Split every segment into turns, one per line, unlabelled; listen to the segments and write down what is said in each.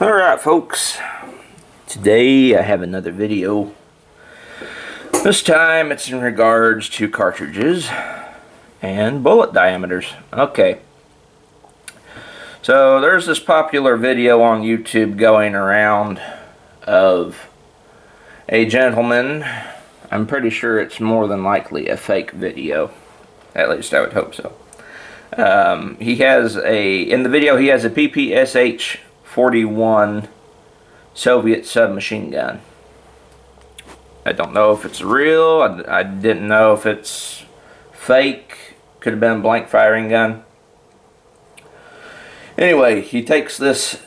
Alright folks, today I have another video. This time it's in regards to cartridges and bullet diameters. Okay, so there's this popular video on YouTube going around of a gentleman. I'm pretty sure it's more than likely a fake video, at least I would hope so. In the video he has a PPSH 41 Soviet submachine gun. I don't know if it's real. I didn't know if it's fake. Could have been a blank firing gun. Anyway, he takes this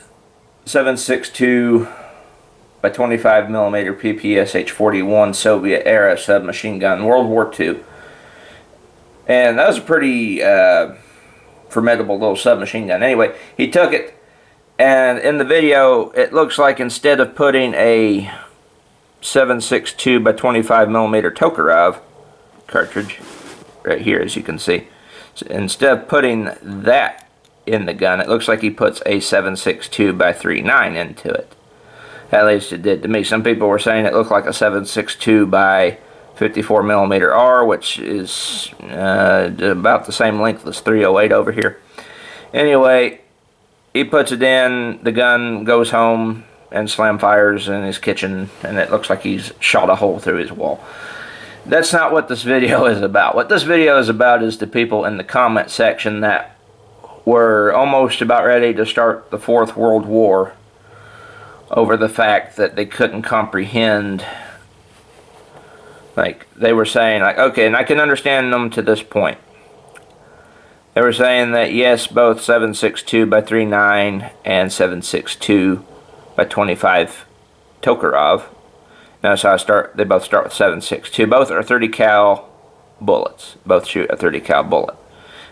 7.62 by 25 millimeter PPSH 41 Soviet era submachine gun, World War II, and that was a pretty formidable little submachine gun. Anyway, he took it. And in the video, it looks like instead of putting a 7.62 by 25 millimeter Tokarev cartridge, right here as you can see, so instead of putting that in the gun, it looks like he puts a 7.62 by 3.9 into it. At least it did to me. Some people were saying it looked like a 7.62 by 54 millimeter R, which is about the same length as 308 over here. Anyway, he puts it in, the gun goes home and slam fires in his kitchen, and it looks like he's shot a hole through his wall. That's not what this video is about. What this video is about is the people in the comment section that were almost about ready to start the Fourth World War over the fact that they couldn't comprehend. Like, they were saying, like, okay, and I can understand them to this point. They were saying that yes, both 7.62 by 3.9 and 7.62 by 25 Tokarev. Now, so they both start with 7.62. Both are 30 cal bullets. Both shoot a 30 cal bullet.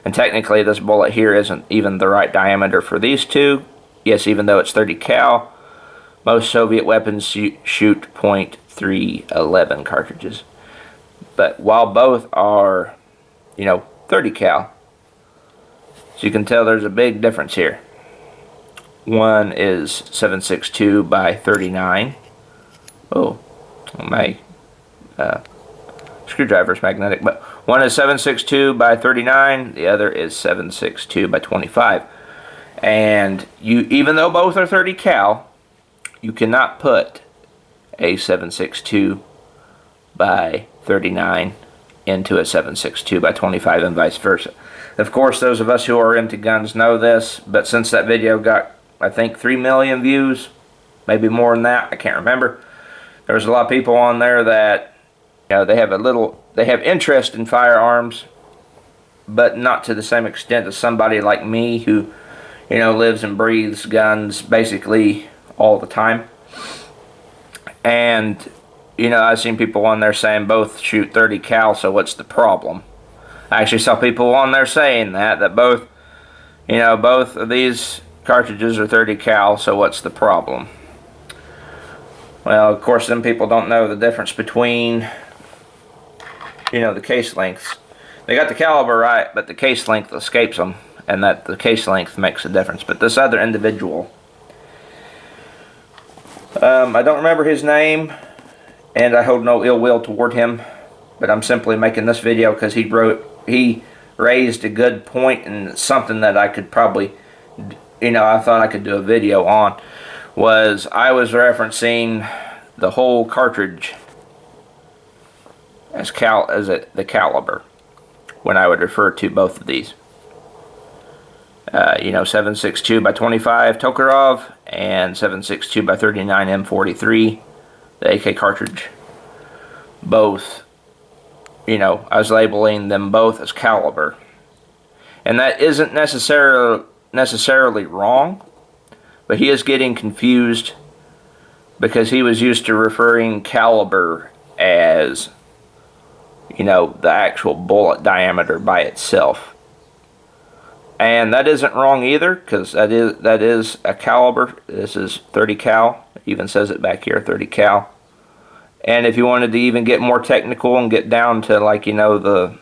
And technically, this bullet here isn't even the right diameter for these two. Yes, even though it's 30 cal, most Soviet weapons shoot .311 cartridges. But while both are, 30 cal, so you can tell there's a big difference here. One is 7.62 by 39. Oh, my screwdriver's magnetic. But one is 7.62 by 39. The other is 7.62 by 25. And even though both are 30 cal, you cannot put a 7.62 by 39 into a 7.62 by 25 and vice versa. Of course, those of us who are into guns know this, but since that video got, I think, 3 million views, maybe more than that, I can't remember, there's a lot of people on there that, they have interest in firearms, but not to the same extent as somebody like me who, lives and breathes guns basically all the time. And, I've seen people on there saying both shoot 30 cal, so what's the problem? I actually saw people on there saying that both, both of these cartridges are 30 cal, so what's the problem? Well, of course, some people don't know the difference between, the case lengths. They got the caliber right, but the case length escapes them, and that the case length makes a difference. But this other individual, I don't remember his name, and I hold no ill will toward him, but I'm simply making this video because he raised a good point, and something that I could probably, I thought I could do a video on, was I was referencing the whole cartridge as the caliber when I would refer to both of these. 7.62 by 25 Tokarev and 7.62 by 39 M43, the AK cartridge. Both, I was labeling them both as caliber. And that isn't necessarily wrong, but he is getting confused because he was used to referring caliber as, the actual bullet diameter by itself. And that isn't wrong either, because that is a caliber. This is 30 cal. It even says it back here, 30 cal. And if you wanted to even get more technical and get down to, like, the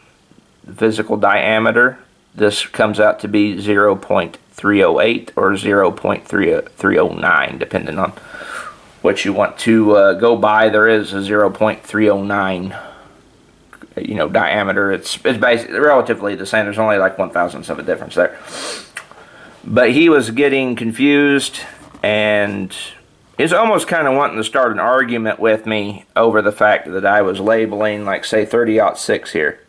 physical diameter, this comes out to be 0.308 or 0.309, depending on what you want to go by. There is a 0.309, diameter. It's basically relatively the same. There's only like 1/1000th of a difference there. But he was getting confused, and he's almost kind of wanting to start an argument with me over the fact that I was labeling, like, say, 30-06 here.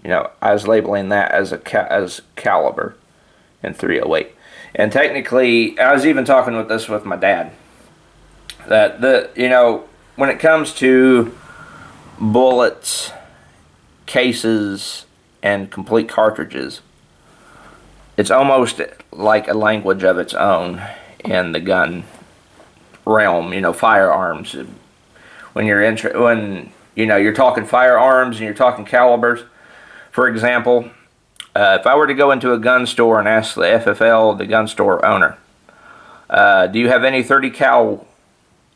I was labeling that as caliber in 308. And technically, I was even talking with my dad, that when it comes to bullets, cases, and complete cartridges, it's almost like a language of its own in the gun realm. Firearms. When you're talking firearms and you're talking calibers, for example, if I were to go into a gun store and ask the FFL, the gun store owner, do you have any 30 cal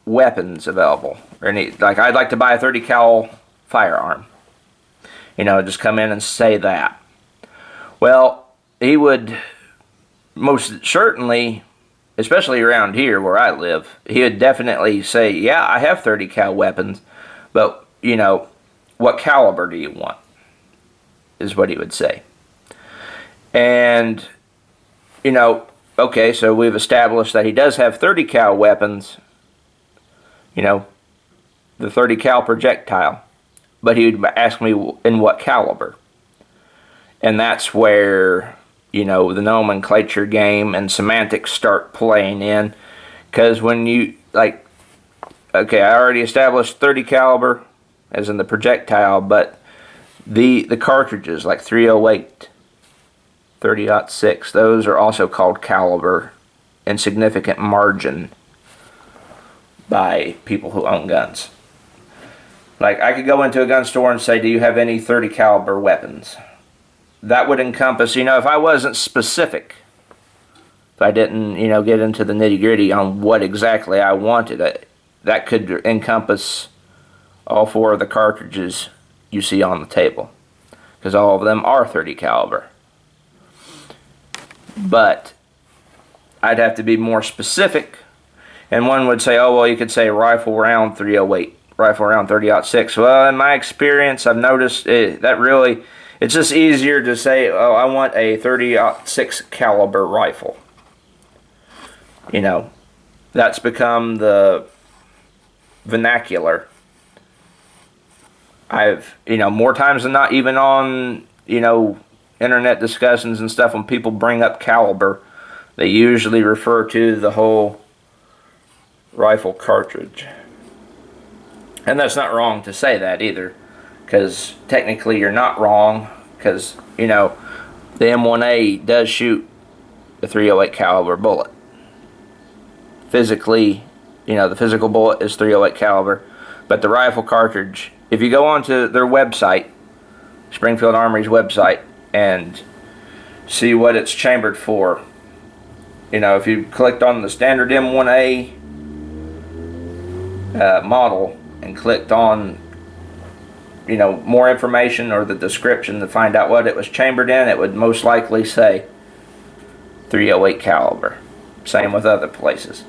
weapons available, or I'd like to buy a 30 cal firearm, just come in and say that. Well, he would most certainly, especially around here where I live, he would definitely say, yeah, I have 30 cal weapons, but what caliber do you want, is what he would say. And okay, so we've established that he does have 30 cal weapons, the 30 cal projectile, but he would ask me in what caliber. And that's where the nomenclature game and semantics start playing in, because when you okay, I already established 30 caliber as in the projectile, but the cartridges like 308, 30-06, those are also called caliber in significant margin by people who own guns. Like, I could go into a gun store and say, do you have any 30 caliber weapons? That would encompass, if I wasn't specific, if I didn't, get into the nitty-gritty on what exactly I wanted, that could encompass all 4 of the cartridges you see on the table, because all of them are 30 caliber. But I'd have to be more specific, and one would say, oh, well, you could say rifle round 308, rifle round 30-06. Well, in my experience, I've noticed it's just easier to say, oh, I want a 30-06 caliber rifle. That's become the vernacular. I've, more times than not, even on, internet discussions and stuff, when people bring up caliber, they usually refer to the whole rifle cartridge. And that's not wrong to say that either, because technically you're not wrong, because the M1A does shoot a 308 caliber bullet. Physically, the physical bullet is 308 caliber, but the rifle cartridge, if you go onto their website, Springfield Armory's website, and see what it's chambered for, if you clicked on the standard M1A model and clicked on more information or the description to find out what it was chambered in, it would most likely say 308 caliber. Same with other places.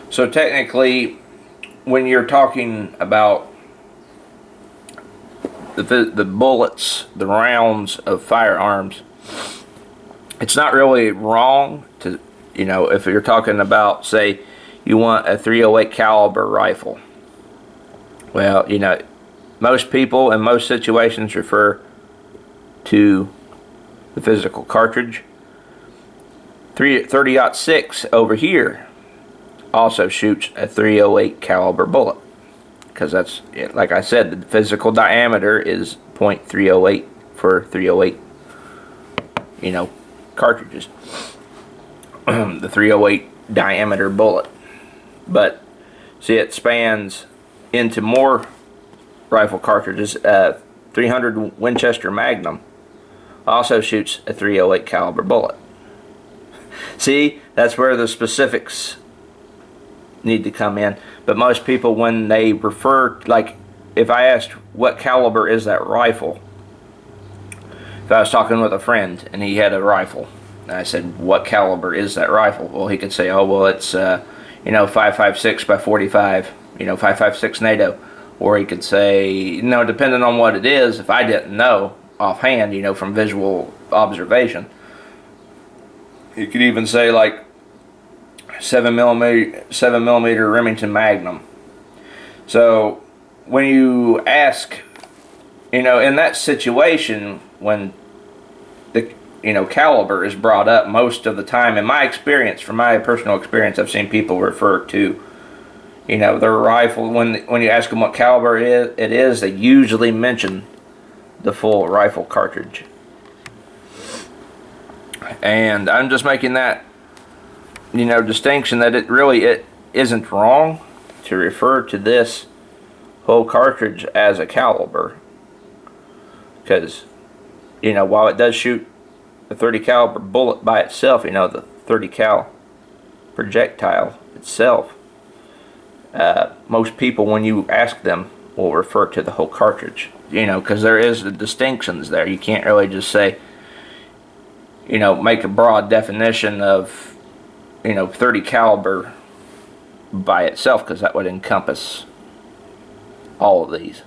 So technically, when you're talking about the bullets, the rounds of firearms, it's not really wrong to, if you're talking about, say, you want a 308 caliber rifle. Well, most people in most situations refer to the physical cartridge. 30-06 over here also shoots a 308 caliber bullet, because that's, like I said, the physical diameter is .308 for 308 cartridges. The 308 diameter bullet. But see, it spans into more rifle cartridges. 300 Winchester Magnum also shoots a 308 caliber bullet. See, that's where the specifics need to come in. But most people, when they refer, like if I asked what caliber is that rifle, if I was talking with a friend and he had a rifle, and I said, what caliber is that rifle? Well, he could say, oh, well, it's 5.56 by 45, 5.56 NATO. Or he could say, depending on what it is, if I didn't know offhand, from visual observation, he could even say like 7mm Remington Magnum. So when you ask, in that situation, when the caliber is brought up, most of the time, in my experience, from my personal experience, I've seen people refer to their rifle. When you ask them what caliber it is, they usually mention the full rifle cartridge. And I'm just making that distinction, that it isn't wrong to refer to this whole cartridge as a caliber, because while it does shoot a 30 caliber bullet by itself, the 30 cal projectile itself, most people, when you ask them, will refer to the whole cartridge, because there is the distinctions there. You can't really just say, make a broad definition of 30 caliber by itself, because that would encompass all of these.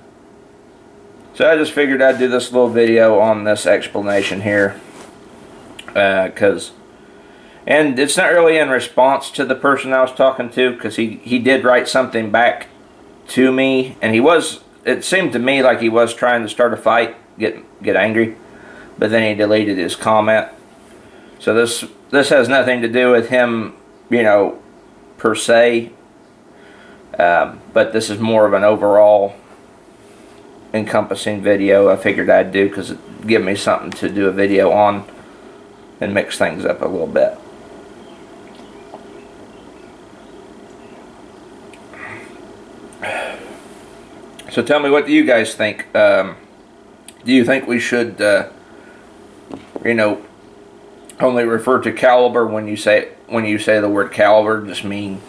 So I just figured I'd do this little video on this explanation here, and it's not really in response to the person I was talking to, because he did write something back to me, and it seemed to me like he was trying to start a fight, get angry, but then he deleted his comment. So this has nothing to do with him, per se, but this is more of an overall encompassing video I figured I'd do, because it give me something to do a video on and mix things up a little bit. So tell me, what do you guys think? Do you think we should only refer to caliber when you say the word caliber, just mean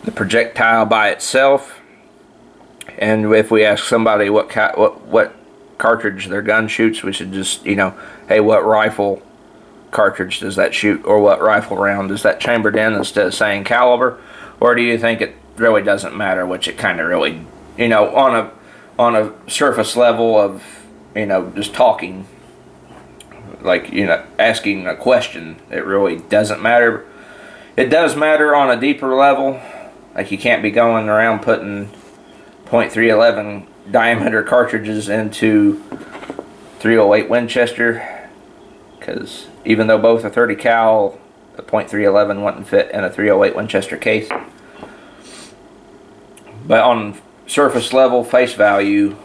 the projectile by itself? And if we ask somebody what cartridge their gun shoots, we should just, hey, what rifle cartridge does that shoot, or what rifle round is that chambered in, instead of saying caliber? Or do you think it really doesn't matter, which it kind of really, on a surface level of, just talking, like, asking a question, it really doesn't matter? It does matter on a deeper level. Like, you can't be going around putting .311 diameter cartridges into 308 Winchester, because even though both are 30 cal, the .311 wouldn't fit in a 308 Winchester case. But on surface level, face value,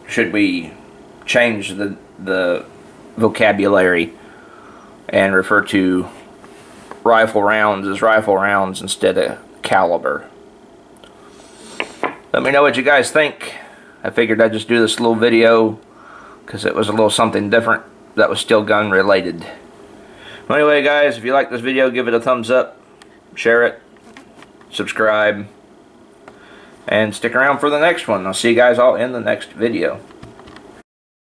should we change the vocabulary and refer to rifle rounds as rifle rounds instead of caliber? Let me know what you guys think. I figured I'd just do this little video because it was a little something different that was still gun related. Well, anyway guys, if you like this video, give it a thumbs up, share it, subscribe, and stick around for the next one. I'll see you guys all in the next video.